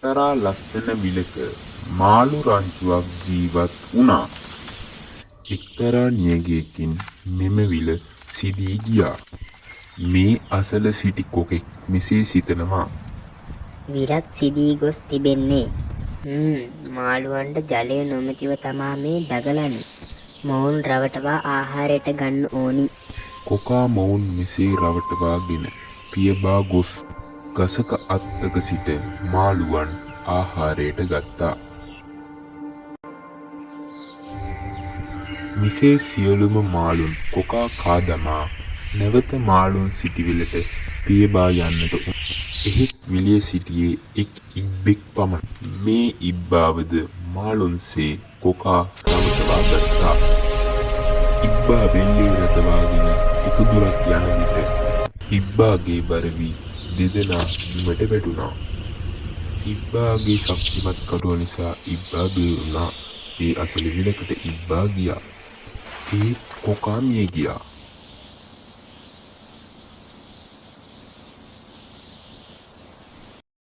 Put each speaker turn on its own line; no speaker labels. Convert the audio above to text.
එක්තරා ලස්සන විලක මාළු රංචුවක් ජීවත් වුණා. එක්තරා නියගයකින් මෙම විල සිදී ගියා. මේ අසල සිටි කොකෙක් මෙසේ සිතනවා.
විලක් සිදී ගොස් තිබෙන්නේ. මාළුවන්ට ජලය නොමැතිව තමා මේ දගලන්නේ. මොවුන් රවටවා ආහාරයට ගන්න ඕනි.
කොකා මොවුන් මෙසේ රවටවාගෙන පියබා ගොස් ගසක අත්තක සිට මාළුවන් ආහාරයට ගත්තා. මෙසේ සියලුම මාළුන් කොකා කාදමා නැවත මාළුන් සිටිවිලට පියබා යන්නට එහෙත් විලේ සිටියේ එක් ඉබ්බෙක් පමණ. මේ ඉබ්බාවද මාළුන්සේ කොකා රවටවා ගත්තා. ඉබ්බා බෙල්ලේ රටවාගෙන ටික දුරක් යන විට ඉබ්බාගේ බර වී දෙදෙනා බිමට වැටුණා. ඉබ්බාගේ ශක්තිමත් කටුව නිසා ඉබ්බා බේරුණා. ඒ අසල විලකට ඉබ්බා ගියා. ඒත් කොකා මිය ගියා.